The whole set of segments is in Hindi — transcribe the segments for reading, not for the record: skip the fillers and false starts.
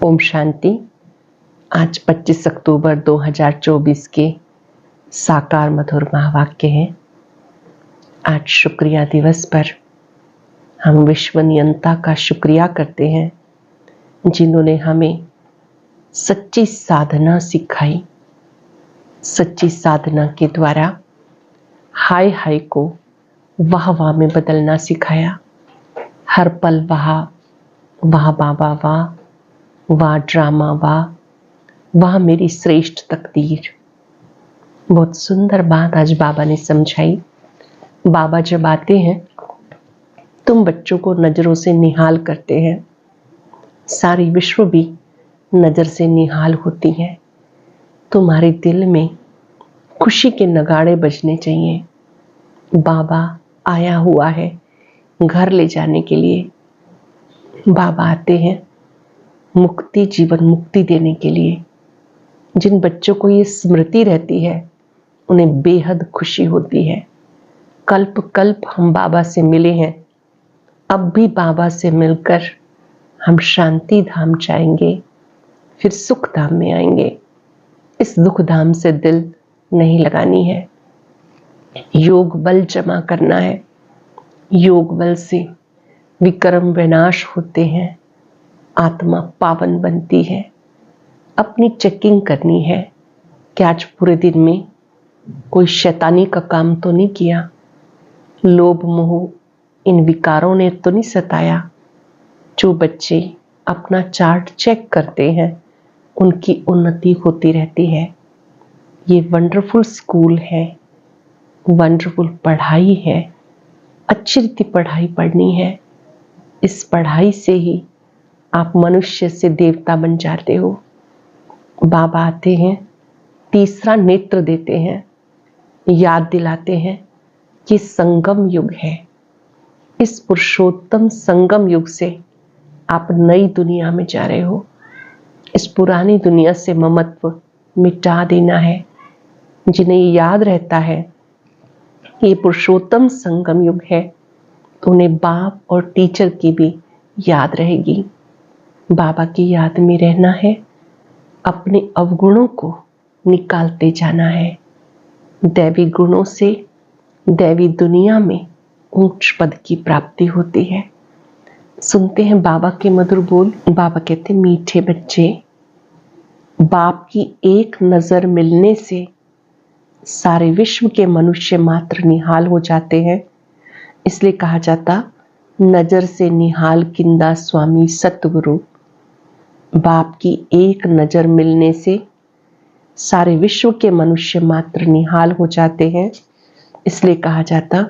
ओम शांति। आज 25 अक्टूबर 2024 के साकार मधुर महावाक्य हैं। आज शुक्रिया दिवस पर हम विश्व नियंता का शुक्रिया करते हैं, जिन्होंने हमें सच्ची साधना सिखाई। सच्ची साधना के द्वारा हाय हाय को वाह वाह में बदलना सिखाया। हर पल वाह वाह बाबा वाह, वाह ड्रामा वाह मेरी श्रेष्ठ तकदीर। बहुत सुंदर बात आज बाबा ने समझाई। बाबा जब आते हैं तुम बच्चों को नजरों से निहाल करते हैं, सारी विश्व भी नजर से निहाल होती है। तुम्हारे दिल में खुशी के नगाड़े बजने चाहिए। बाबा आया हुआ है घर ले जाने के लिए। बाबा आते हैं मुक्ति, जीवन मुक्ति देने के लिए। जिन बच्चों को ये स्मृति रहती है उन्हें बेहद खुशी होती है। कल्प कल्प हम बाबा से मिले हैं, अब भी बाबा से मिलकर हम शांति धाम जाएंगे, फिर सुख धाम में आएंगे। इस दुख धाम से दिल नहीं लगानी है, योग बल जमा करना है। योग बल से विक्रम विनाश होते हैं, आत्मा पावन बनती है। अपनी चेकिंग करनी है कि आज पूरे दिन में कोई शैतानी का काम तो नहीं किया, लोभ मोह इन विकारों ने तो नहीं सताया। जो बच्चे अपना चार्ट चेक करते हैं उनकी उन्नति होती रहती है। ये वंडरफुल स्कूल है, वंडरफुल पढ़ाई है। अच्छी रीति पढ़ाई पढ़नी है। इस पढ़ाई से ही आप मनुष्य से देवता बन जाते हो। बाबा आते हैं, तीसरा नेत्र देते हैं, याद दिलाते हैं कि संगम युग है। इस पुरुषोत्तम संगम युग से आप नई दुनिया में जा रहे हो। इस पुरानी दुनिया से ममत्व मिटा देना है। जिन्हें याद रहता है ये पुरुषोत्तम संगम युग है, तो उन्हें बाप और टीचर की भी याद रहेगी। बाबा की याद में रहना है, अपने अवगुणों को निकालते जाना है। दैवी गुणों से दैवी दुनिया में ऊंच पद की प्राप्ति होती है। सुनते हैं बाबा के मधुर बोल। बाबा कहते, मीठे बच्चे, बाप की एक नजर मिलने से सारे विश्व के मनुष्य मात्र निहाल हो जाते हैं। इसलिए कहा जाता, नजर से निहाल किंदा स्वामी सतगुरु। बाप की एक नजर मिलने से सारे विश्व के मनुष्य मात्र निहाल हो जाते हैं। इसलिए कहा जाता,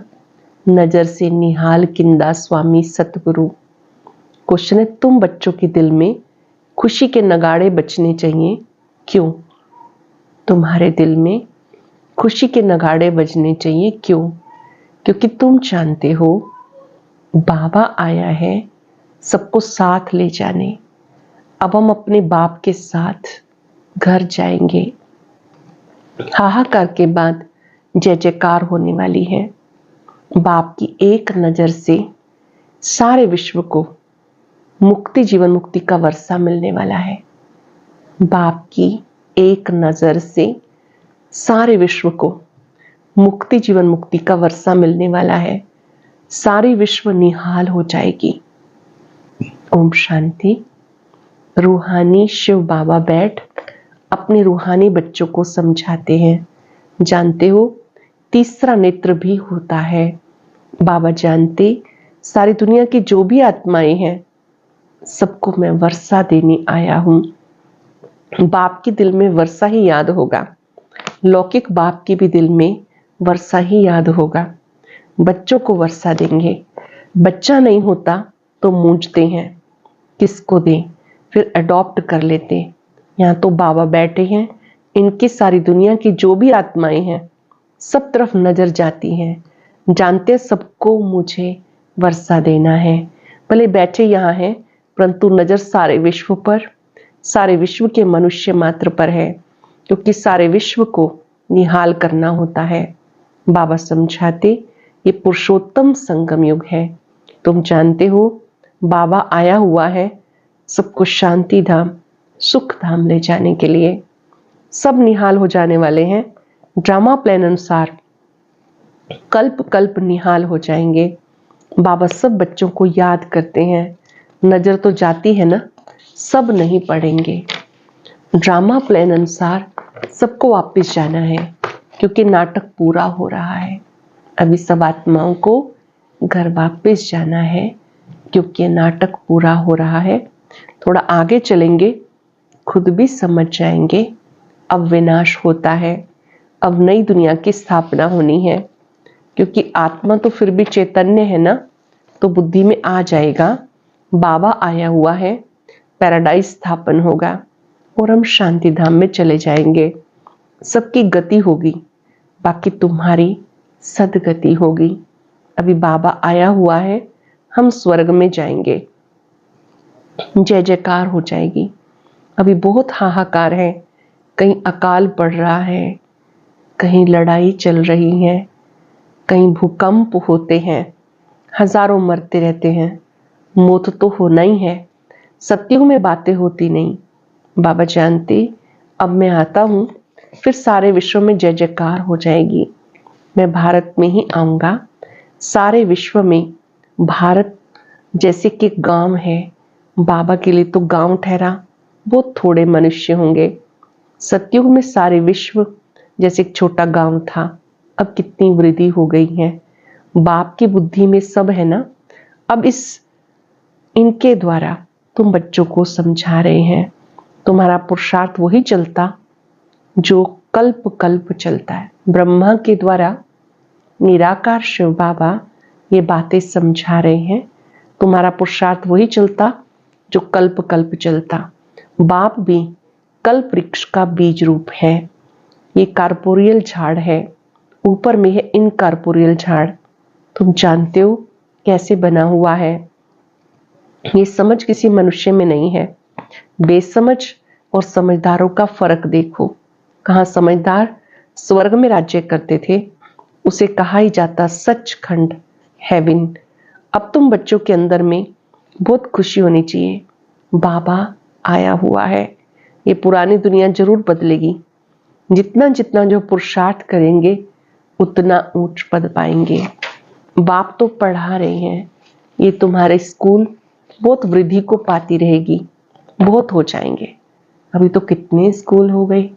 नजर से निहाल किंदा स्वामी सतगुरु। क्वेश्चन है, तुम बच्चों के दिल में खुशी के नगाड़े बजने चाहिए, क्यों? तुम्हारे दिल में खुशी के नगाड़े बजने चाहिए, क्यों? क्योंकि तुम जानते हो बाबा आया है सबको साथ ले जाने। अब हम अपने बाप के साथ घर जाएंगे। हाहाकार के बाद जय जयकार होने वाली है। बाप की एक नजर से सारे विश्व को मुक्ति, जीवन मुक्ति का वर्षा मिलने वाला है। बाप की एक नजर से सारे विश्व को मुक्ति, जीवन मुक्ति का वर्षा मिलने वाला है। सारी विश्व निहाल हो जाएगी। ओम शांति। रूहानी शिव बाबा बैठ अपने रूहानी बच्चों को समझाते हैं। जानते हो तीसरा नेत्र भी होता है। बाबा जानते, सारी दुनिया की जो भी आत्माएं हैं सबको मैं वर्षा देने आया हूं। बाप के दिल में वर्षा ही याद होगा, लौकिक बाप के भी दिल में वर्षा ही याद होगा। बच्चों को वर्षा देंगे। बच्चा नहीं होता तो मूंझते हैं, किसको दें, फिर अडॉप्ट कर लेते। यहाँ तो बाबा बैठे हैं, इनकी सारी दुनिया की जो भी आत्माएं हैं सब तरफ नजर जाती हैं। जानते सबको मुझे वर्षा देना है। भले बैठे यहाँ हैं परंतु नजर सारे विश्व पर, सारे विश्व के मनुष्य मात्र पर है, क्योंकि सारे विश्व को निहाल करना होता है। बाबा समझाते, ये पुरुषोत्तम संगम युग है। तुम जानते हो बाबा आया हुआ है सबको शांति धाम, सुख धाम ले जाने के लिए। सब निहाल हो जाने वाले हैं। ड्रामा प्लान अनुसार कल्प कल्प निहाल हो जाएंगे। बाबा सब बच्चों को याद करते हैं। नजर तो जाती है ना, सब नहीं पढ़ेंगे। ड्रामा प्लान अनुसार सबको वापस जाना है, क्योंकि नाटक पूरा हो रहा है। अभी सब आत्माओं को घर वापस जाना है, क्योंकि नाटक पूरा हो रहा है। थोड़ा आगे चलेंगे, खुद भी समझ जाएंगे। अब विनाश होता है, अब नई दुनिया की स्थापना होनी है, क्योंकि आत्मा तो फिर भी चैतन्य है ना, तो बुद्धि में आ जाएगा बाबा आया हुआ है, पैराडाइज स्थापन होगा और हम शांति धाम में चले जाएंगे। सबकी गति होगी, बाकी तुम्हारी सदगति होगी। अभी बाबा आया हुआ है, हम स्वर्ग में जाएंगे। जय जयकार हो जाएगी। अभी बहुत हाहाकार है, कहीं अकाल पड़ रहा है, कहीं लड़ाई चल रही है, कहीं भूकंप होते हैं, हजारों मरते रहते हैं। मौत तो होना ही है, सत्युग में बातें होती नहीं। बाबा जानते, अब मैं आता हूं, फिर सारे विश्व में जय जयकार हो जाएगी। मैं भारत में ही आऊंगा। सारे विश्व में भारत जैसे कि गांव है, बाबा के लिए तो गांव ठहरा, बहुत थोड़े मनुष्य होंगे। सतयुग में सारे विश्व जैसे एक छोटा गांव था, अब कितनी वृद्धि हो गई है। बाप की बुद्धि में सब है ना। अब इनके द्वारा तुम बच्चों को समझा रहे हैं। तुम्हारा पुरुषार्थ वही चलता जो कल्प कल्प चलता है। ब्रह्मा के द्वारा निराकार शिव बाबा ये बातें समझा रहे हैं। तुम्हारा पुरुषार्थ वही चलता जो कल्प कल्प चलता। बाप भी कल्प वृक्ष का बीज रूप है। ये कार्पोरियल झाड़ है, ऊपर में है इनकार्पोरियल झाड़। तुम जानते हो कैसे बना हुआ है। ये समझ किसी मनुष्य में नहीं है। बेसमझ और समझदारों का फर्क देखो। कहाँ समझदार स्वर्ग में राज्य करते थे, उसे कहा ही जाता सचखंड, हेवन। अब तुम बच्चों के अंदर में बहुत खुशी होनी चाहिए। बाबा आया हुआ है। ये पुरानी दुनिया जरूर बदलेगी। जितना जितना जो पुरुषार्थ करेंगे उतना ऊंच पद पाएंगे। बाप तो पढ़ा रहे हैं, ये तुम्हारे स्कूल बहुत वृद्धि को पाती रहेगी, बहुत हो जाएंगे। अभी तो कितने स्कूल हो गए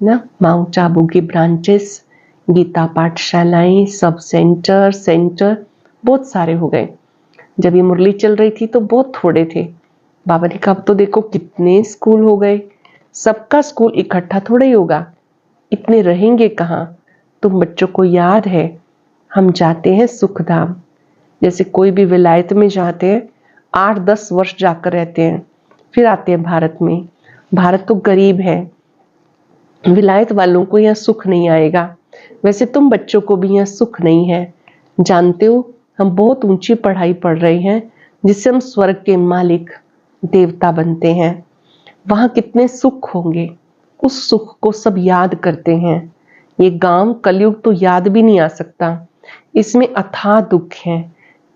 ना, माउंट आबू की ब्रांचेस, गीता पाठशालाएं, सब सेंटर बहुत सारे हो गए। जब ये मुरली चल रही थी तो बहुत थोड़े थे। बाबा ने कहा अब तो देखो कितने स्कूल हो गए। सबका स्कूल इकट्ठा थोड़ा ही होगा, इतने रहेंगे कहाँ। तुम बच्चों को याद है, हम जाते हैं सुखधाम। जैसे कोई भी विलायत में जाते हैं, 8-10 वर्ष जाकर रहते हैं, फिर आते हैं भारत में। भारत तो गरीब है, विलायत वालों को यहाँ सुख नहीं आएगा। वैसे तुम बच्चों को भी यहाँ सुख नहीं है। जानते हो हम बहुत ऊंची पढ़ाई पढ़ रहे हैं, जिससे हम स्वर्ग के मालिक देवता बनते हैं। वहां कितने सुख होंगे, उस सुख को सब याद करते हैं। ये गांव कलयुग तो याद भी नहीं आ सकता, इसमें अथाह दुख है।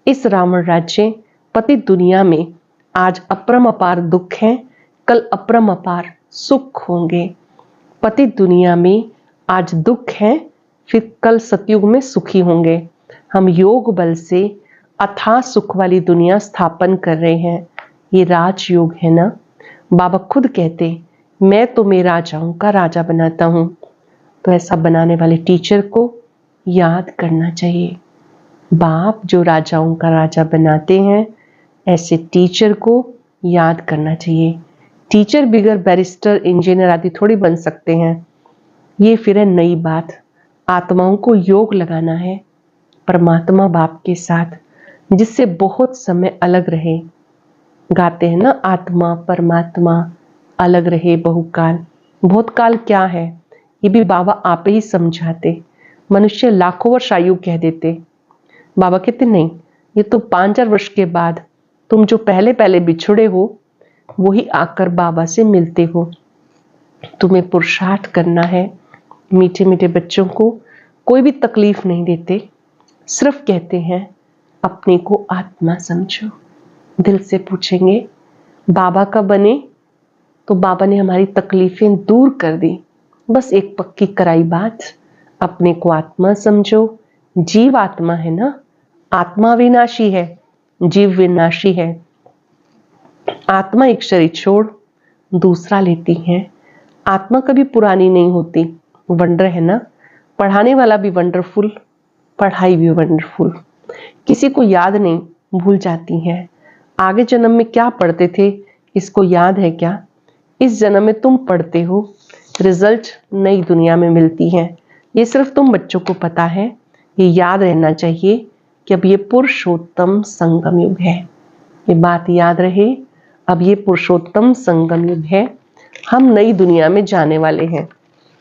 इस रावण राज्य पति दुनिया में आज अपरम-अपार दुख है, कल अपरम-अपार सुख होंगे। पति दुनिया में आज दुख है, फिर कल सतयुग में सुखी होंगे। हम योग बल से अथाह सुख वाली दुनिया स्थापन कर रहे हैं। ये राजयोग है ना। बाबा खुद कहते मैं तुम्हें राजाओं का राजा बनाता हूं। तो ऐसा बनाने वाले टीचर को याद करना चाहिए। बाप जो राजाओं का राजा बनाते हैं, ऐसे टीचर को याद करना चाहिए। टीचर बिगर बैरिस्टर, इंजीनियर आदि थोड़ी बन सकते हैं। ये फिर है नई बात। आत्माओं को योग लगाना है परमात्मा बाप के साथ, जिससे बहुत समय अलग रहे। गाते हैं ना, आत्मा परमात्मा अलग रहे बहुकाल। बहुत काल क्या है, ये भी बाबा आप ही समझाते। मनुष्य लाखों वर्ष आयु कह देते, बाबा कहते नहीं, ये तो 5,000 वर्ष के बाद तुम जो पहले पहले बिछुड़े हो वही आकर बाबा से मिलते हो। तुम्हें पुरुषार्थ करना है। मीठे मीठे बच्चों को कोई भी तकलीफ नहीं देते, सिर्फ कहते हैं अपने को आत्मा समझो। दिल से पूछेंगे बाबा का बने तो बाबा ने हमारी तकलीफें दूर कर दी। बस एक पक्की कराई बात, अपने को आत्मा समझो। जीव आत्मा है ना, आत्मा विनाशी है, जीव विनाशी है। आत्मा एक शरीर छोड़ दूसरा लेती है। आत्मा कभी पुरानी नहीं होती। वंडर है ना, पढ़ाने वाला भी वंडरफुल, पढ़ाई भी वंडरफुल। किसी को याद नहीं, भूल जाती है। आगे जन्म में क्या पढ़ते थे इसको याद है क्या? इस जन्म में तुम पढ़ते हो, रिजल्ट नई दुनिया में मिलती है। ये सिर्फ तुम बच्चों को पता है। ये याद रहना चाहिए कि अब ये पुरुषोत्तम संगम युग है। ये बात याद रहे, अब ये पुरुषोत्तम संगम युग है। हम नई दुनिया में जाने वाले हैं।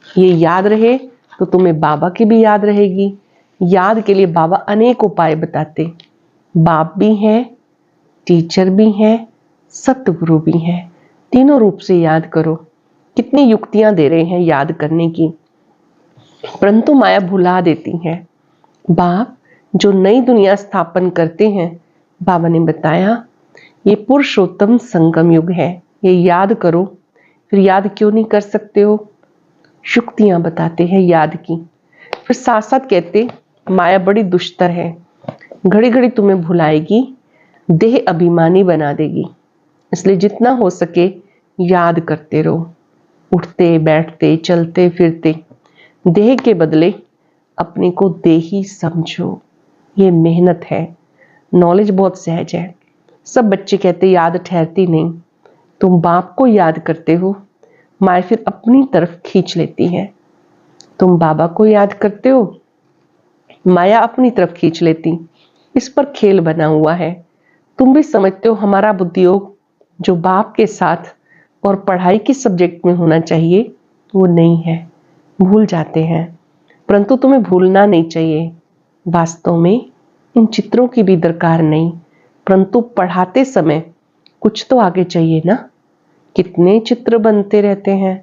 ये याद रहे तो तुम्हें बाबा की भी याद रहेगी। याद के लिए बाबा अनेक उपाय बताते। बाप भी है, टीचर भी है, सतगुरु भी है। तीनों रूप से याद करो। कितनी युक्तियां दे रहे हैं याद करने की, परंतु माया भुला देती है। बाप जो नई दुनिया स्थापन करते हैं, बाबा ने बताया ये पुरुषोत्तम संगम युग है। ये याद करो। फिर याद क्यों नहीं कर सकते हो? युक्तियां बताते हैं याद की। फिर साथ साथ कहते माया बड़ी दुष्टर है, घड़ी घड़ी तुम्हें भुलाएगी, देह अभिमानी बना देगी। इसलिए जितना हो सके याद करते रहो। उठते बैठते चलते फिरते देह के बदले अपने को देही समझो। ये मेहनत है। नॉलेज बहुत सहज है। सब बच्चे कहते याद ठहरती नहीं। तुम बाप को याद करते हो, माया फिर अपनी तरफ खींच लेती है। तुम बाबा को याद करते हो, माया अपनी तरफ खींच लेती। इस पर खेल बना हुआ है। तुम भी समझते हो हमारा बुद्धियोग जो बाप के साथ और पढ़ाई के सब्जेक्ट में होना चाहिए वो नहीं है, भूल जाते हैं। परंतु तुम्हें भूलना नहीं चाहिए। वास्तव में इन चित्रों की भी दरकार नहीं, परंतु पढ़ाते समय कुछ तो आगे चाहिए ना। कितने चित्र बनते रहते हैं।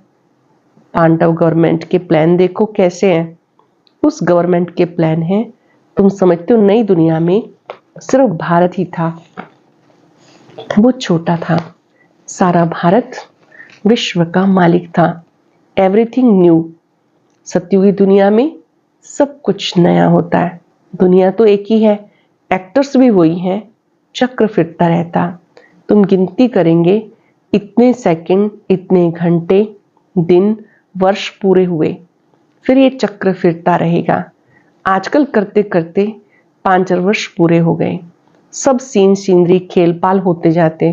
पांडव गवर्नमेंट के प्लान देखो कैसे हैं। उस गवर्नमेंट के प्लान हैं। तुम समझते हो नई दुनिया में सिर्फ भारत ही था, वो छोटा था। सारा भारत विश्व का मालिक था। Everything new. सत्युगी दुनिया में सब कुछ नया होता है। दुनिया तो एक ही है, एक्टर्स भी वही हैं, चक्र फिरता रहता। तुम गिनती करेंगे इतने सेकंड, इतने घंटे, दिन, वर्ष पूरे हुए, फिर ये चक्र फिरता रहेगा। आजकल करते करते 5 वर्ष पूरे हो गए। सब सीन सीनरी खेल पाल होते जाते।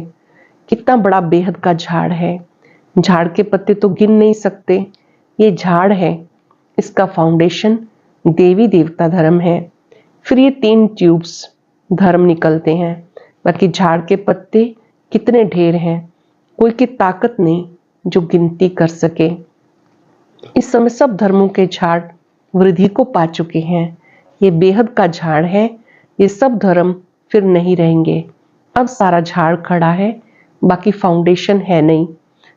कितना बड़ा बेहद का झाड़ है। झाड़ के पत्ते तो गिन नहीं सकते। ये झाड़ है, इसका फाउंडेशन देवी देवता धर्म है। फिर ये 3 ट्यूब्स धर्म निकलते हैं। बाकी झाड़ के पत्ते कितने ढेर हैं, कोई की ताकत नहीं जो गिनती कर सके। इस समय सब धर्मों के झाड़ वृद्धि को पा चुके हैं। ये बेहद का झाड़ है। ये सब धर्म फिर नहीं रहेंगे। अब सारा झाड़ खड़ा है, बाकी फाउंडेशन है नहीं।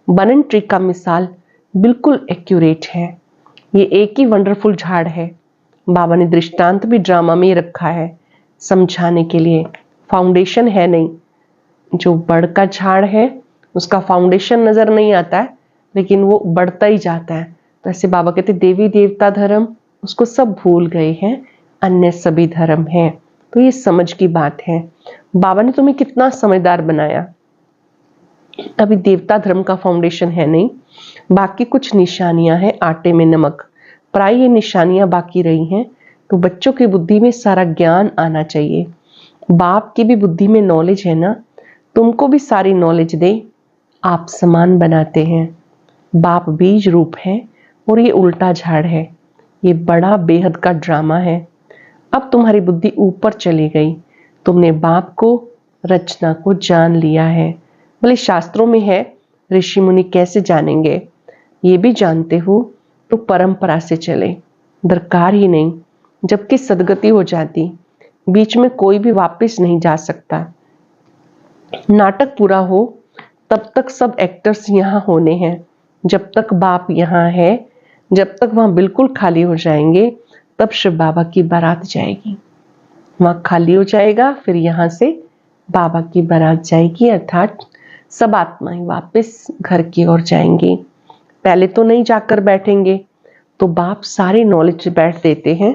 बनन ट्री का मिसाल बिल्कुल एक्यूरेट है। ये एक ही वंडरफुल झाड़ है। बाबा ने दृष्टांत भी ड्रामा में रखा है समझाने के लिए। फाउंडेशन है नहीं। जो बड़ का झाड़ है उसका फाउंडेशन नजर नहीं आता है, लेकिन वो बढ़ता ही जाता है। तो ऐसे बाबा कहते देवी देवता धर्म उसको सब भूल गए हैं, अन्य सभी धर्म हैं। तो ये समझ की बात है। बाबा ने तुम्हें कितना समझदार बनाया। अभी देवता धर्म का फाउंडेशन है नहीं, बाकी कुछ निशानियां हैं आटे में नमक, प्राय ये निशानियां बाकी रही हैं। तो बच्चों की बुद्धि में सारा ज्ञान आना चाहिए। बाप की भी बुद्धि में नॉलेज है ना, तुमको भी सारी नॉलेज दे। आप समान बनाते हैं। बाप बीज रूप है और ये उल्टा झाड़ है। ये बड़ा बेहद का ड्रामा है। अब तुम्हारी बुद्धि ऊपर चली गई। तुमने बाप को, रचना को जान लिया है। भले शास्त्रों में है ऋषि मुनि कैसे जानेंगे, ये भी जानते हो तो परंपरा से चले, दरकार ही नहीं। जबकि सदगति हो जाती, बीच में कोई भी वापस नहीं जा सकता। नाटक पूरा हो तब तक सब एक्टर्स यहाँ होने हैं। जब तक बाप यहाँ है, जब तक वहां बिल्कुल खाली हो जाएंगे, तब शिव बाबा की बारात जाएगी। वहां खाली हो जाएगा, फिर यहाँ से बाबा की बारात जाएगी। अर्थात सब आत्माएं वापस घर की ओर जाएंगी। पहले तो नहीं जाकर बैठेंगे, तो बाप सारी नॉलेज बैठ देते हैं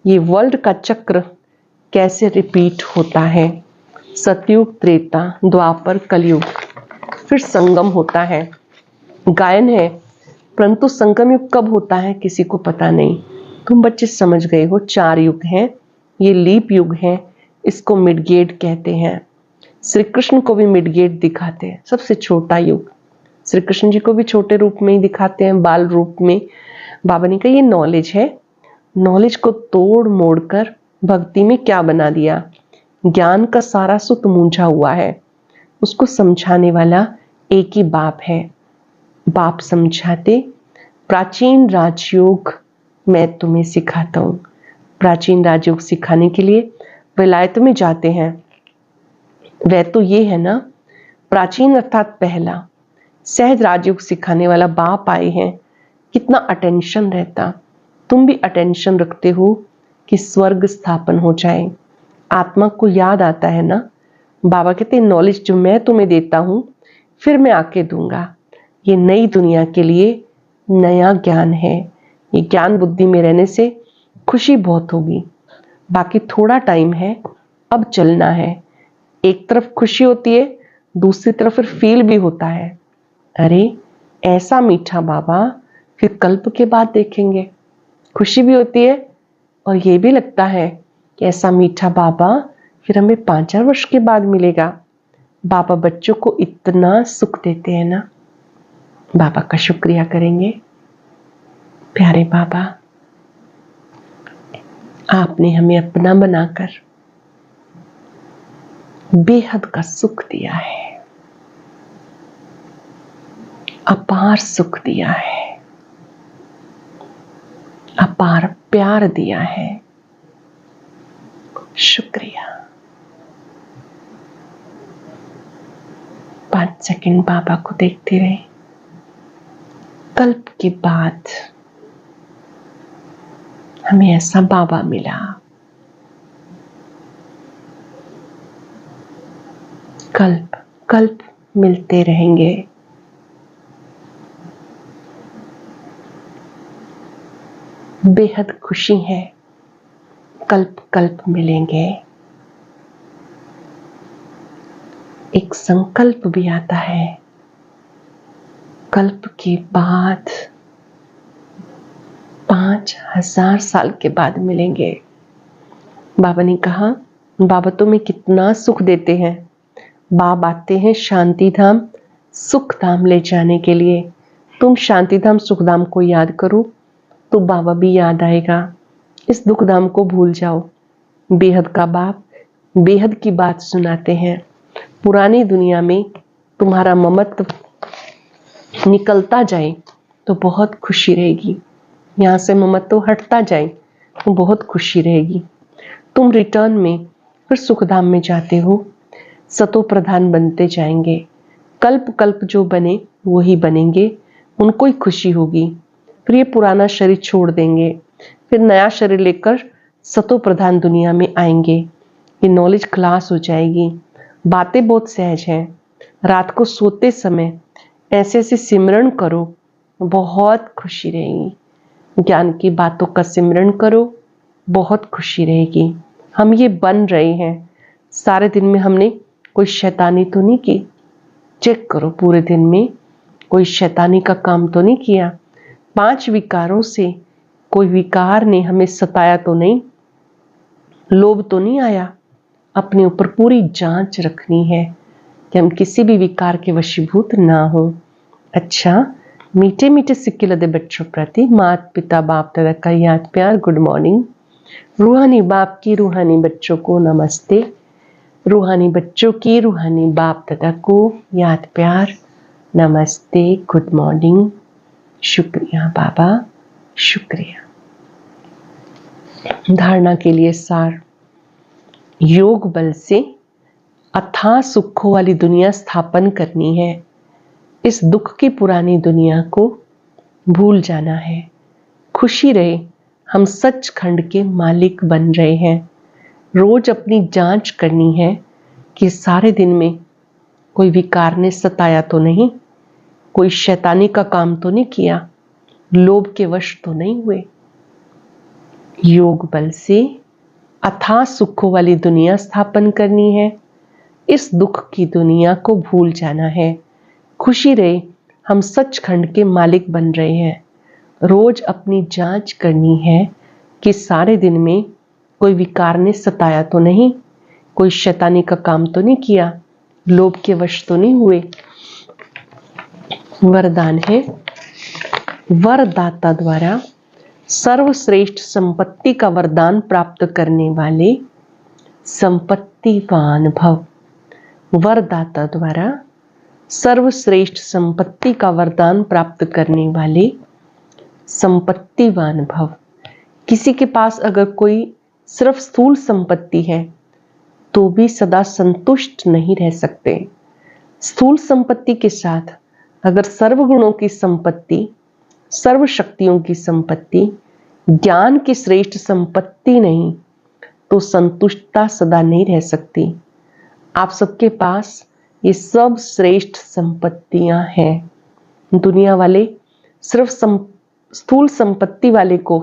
ये वर्ल्ड का चक्र कैसे रिपीट होता है। सतयुग, त्रेता, द्वापर, कलयुग, फिर संगम होता है। गायन है, परंतु संगम युग कब होता है किसी को पता नहीं। तुम बच्चे समझ गए हो, 4 युग हैं, ये लीप युग है, इसको मिडगेट कहते हैं। श्री कृष्ण को भी मिडगेट दिखाते हैं, सबसे छोटा युग। श्री कृष्ण जी को भी छोटे रूप में ही दिखाते हैं, बाल रूप में। बाबा ने कहा ये नॉलेज है, नॉलेज को तोड़ मोड़ कर भक्ति में क्या बना दिया। ज्ञान का सारा सुत मूंझा हुआ है, उसको समझाने वाला एक ही बाप है। बाप समझाते, प्राचीन राजयोग मैं तुम्हें सिखाता हूं। प्राचीन राजयोग सिखाने के लिए विलायत में जाते हैं। वह तो ये है ना, प्राचीन अर्थात पहला सहज राजयोग सिखाने वाला बाप आए हैं। कितना अटेंशन रहता, तुम भी अटेंशन रखते हो कि स्वर्ग स्थापन हो जाए। आत्मा को याद आता है ना, बाबा कहते नॉलेज जो मैं तुम्हें देता हूं फिर मैं आके दूंगा। ये नई दुनिया के लिए नया ज्ञान है। ये ज्ञान बुद्धि में रहने से खुशी बहुत होगी। बाकी थोड़ा टाइम है, अब चलना है। एक तरफ खुशी होती है, दूसरी तरफ फिर फील भी होता है, अरे ऐसा मीठा बाबा फिर कल्प के बाद देखेंगे। खुशी भी होती है और ये भी लगता है कि ऐसा मीठा बाबा फिर हमें 5 वर्ष के बाद मिलेगा। बाबा बच्चों को इतना सुख देते हैं ना, बाबा का शुक्रिया करेंगे। प्यारे बाबा, आपने हमें अपना बनाकर बेहद का सुख दिया है, अपार सुख दिया है, अपार प्यार दिया है। शुक्रिया। 5 सेकंड बाबा को देखते रहे। कल्प के बाद हमें ऐसा बाबा मिला। कल्प कल्प मिलते रहेंगे। बेहद खुशी है, कल्प कल्प मिलेंगे। एक संकल्प भी आता है, कल्प के बाद 5000 साल के बाद मिलेंगे। बाबा ने कहा, बाबा तुम्हें कितना सुख देते हैं। बाप आते हैं शांति धाम सुख धाम ले जाने के लिए। तुम शांति धाम सुख धाम को याद करो तो बाबा भी याद आएगा। इस दुख धाम को भूल जाओ। बेहद का बाप बेहद की बात सुनाते हैं। पुरानी दुनिया में तुम्हारा ममत्व निकलता जाए तो बहुत खुशी रहेगी। यहाँ से ममत्व हटता जाए तो बहुत खुशी रहेगी। तुम रिटर्न में फिर सुखधाम में जाते हो, सतो प्रधान बनते जाएंगे। कल्प कल्प जो बने वही बनेंगे, उनको ही खुशी होगी। फिर ये पुराना शरीर छोड़ देंगे, फिर नया शरीर लेकर सतो प्रधान दुनिया में आएंगे। ये नॉलेज क्लास हो जाएगी। बातें बहुत सहज हैं। रात को सोते समय ऐसे ऐसे सिमरन करो, बहुत खुशी रहेगी। ज्ञान की बातों का सिमरन करो, बहुत खुशी रहेगी। हम ये बन रहे हैं। सारे दिन में हमने कोई शैतानी तो नहीं की? चेक करो, पूरे दिन में कोई शैतानी का काम तो नहीं किया? 5 विकारों से कोई विकार ने हमें सताया तो नहीं? लोभ तो नहीं आया? अपने ऊपर पूरी जांच रखनी है कि हम किसी भी विकार के वशीभूत ना हो। अच्छा, मीठे मीठे सिक्के लदे बच्चों प्रति माता पिता बाप दादा का याद प्यार। Good morning. रूहानी बाप की रूहानी बच्चों को नमस्ते। रूहानी बच्चों की रूहानी बाप दादा को याद प्यार, नमस्ते, गुड मॉर्निंग। शुक्रिया बाबा, शुक्रिया। धारणा के लिए सार। योग बल से अथाह सुखों वाली दुनिया स्थापन करनी है। इस दुख की पुरानी दुनिया को भूल जाना है। खुशी रहे, हम सचखंड के मालिक बन रहे हैं। रोज अपनी जांच करनी है कि सारे दिन में कोई विकार ने सताया तो नहीं, कोई शैतानी का काम तो नहीं किया, लोभ के वश तो नहीं हुए। योग बल से अथाह सुखों वाली दुनिया स्थापन करनी है। इस दुख की दुनिया को भूल जाना है। खुशी रहे, हम सचखंड के मालिक बन रहे हैं। रोज अपनी जांच करनी है कि सारे दिन में कोई विकार ने सताया तो नहीं, कोई शैतानी का काम तो नहीं किया, लोभ के वश तो नहीं हुए। वरदान है, वरदाता द्वारा सर्वश्रेष्ठ संपत्ति का वरदान प्राप्त करने वाले संपत्तिवान भव। वरदाता द्वारा सर्वश्रेष्ठ संपत्ति का वरदान प्राप्त करने वाले संपत्तिवान भव। किसी के पास अगर कोई सिर्फ स्थूल संपत्ति है तो भी सदा संतुष्ट नहीं रह सकते। स्थूल संपत्ति के साथ अगर सर्वगुणों की संपत्ति, सर्व शक्तियों की संपत्ति, ज्ञान की श्रेष्ठ संपत्ति नहीं तो संतुष्टता सदा नहीं रह सकती। आप सबके पास ये सब श्रेष्ठ संपत्तियां हैं। दुनिया वाले सिर्फ स्थूल संपत्ति वाले को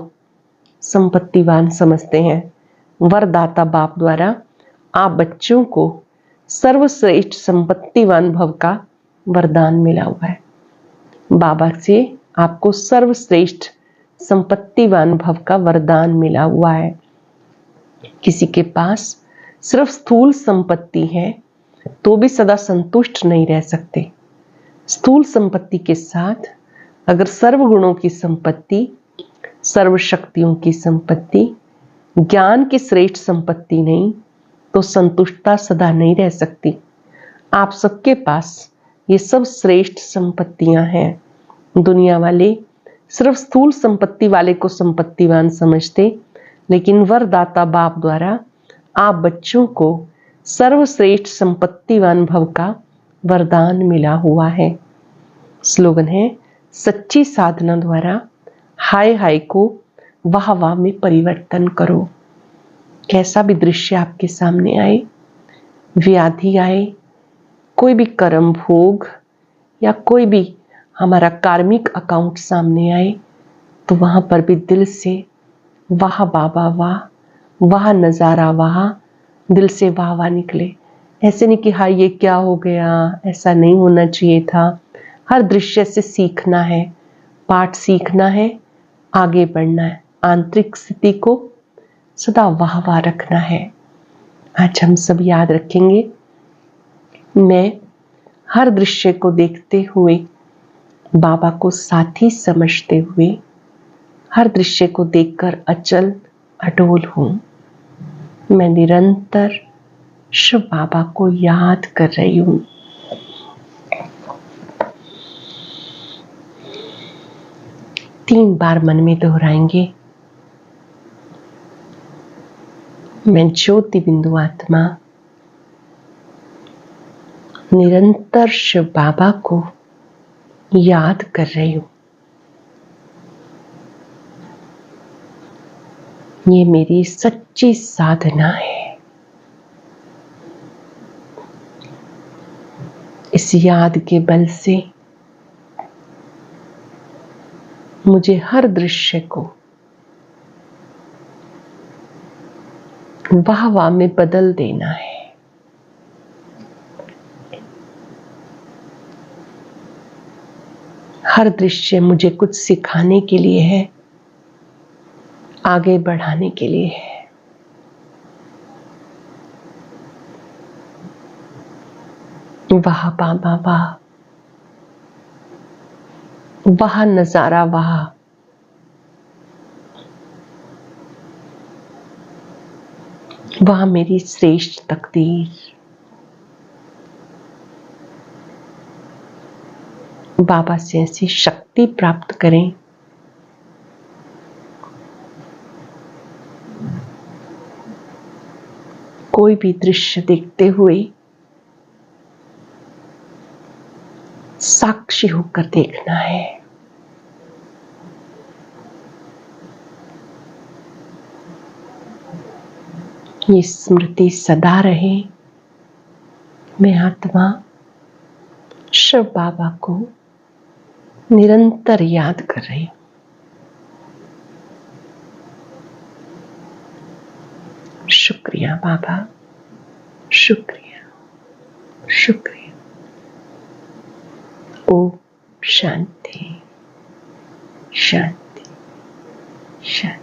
संपत्तिवान समझते हैं। वरदाता बाप द्वारा आप बच्चों को सर्वश्रेष्ठ संपत्तिवान भव का वरदान मिला हुआ है। बाबा से आपको सर्वश्रेष्ठ संपत्तिवान भव का वरदान मिला हुआ है। किसी के पास सिर्फ स्थूल संपत्ति है तो भी सदा संतुष्ट नहीं रह सकते। स्थूल संपत्ति के साथ अगर सर्वगुणों की संपत्ति, सर्व शक्तियों की संपत्ति, ज्ञान की श्रेष्ठ संपत्ति नहीं तो संतुष्टता सदा नहीं रह सकती। आप सबके पास ये सब श्रेष्ठ संपत्तियां हैं। दुनिया वाले सिर्फ स्थूल संपत्ति वाले को संपत्तिवान समझते, लेकिन वरदाता बाप द्वारा आप बच्चों को सर्वश्रेष्ठ संपत्तिवान भव का वरदान मिला हुआ है। स्लोगन है, सच्ची साधना द्वारा हाय हाय को वाह वाह में परिवर्तन करो। कैसा भी दृश्य आपके सामने आए, व्याधि आए, कोई भी कर्म भोग या कोई भी हमारा कार्मिक अकाउंट सामने आए, तो वहां पर भी दिल से वाह बाबा वाह, वाह नजारा वाह, दिल से वाह वाह निकले। ऐसे नहीं कि हाय ये क्या हो गया, ऐसा नहीं होना चाहिए था। हर दृश्य से सीखना है, पाठ सीखना है, आगे बढ़ना है। आंतरिक स्थिति को सदा वाह वाह रखना है। आज हम सब याद रखेंगे, मैं हर दृश्य को देखते हुए, बाबा को साथी समझते हुए, हर दृश्य को देखकर अचल अडोल हूं। मैं निरंतर शिव बाबा को याद कर रही हूं। तीन बार मन में दोहराएंगे, मैं ज्योति बिंदु आत्मा निरंतर शिव बाबा को याद कर रही हूं। ये मेरी सच्ची साधना है। इस याद के बल से मुझे हर दृश्य को वाह वाह में बदल देना है। हर दृश्य मुझे कुछ सिखाने के लिए है, आगे बढ़ाने के लिए है। वाह बाबा वाह, वाह नजारा वाह, वाह मेरी श्रेष्ठ तकदीर। बाबा से ऐसी शक्ति प्राप्त करें कोई भी दृश्य देखते हुए साक्षी होकर देखना है। ये स्मृति सदा रहे, मैं आत्मा केशव बाबा को निरंतर याद कर रही हूं। शुक्रिया बाबा, शुक्रिया, शुक्रिया। ओम शांति, शांति, शांति।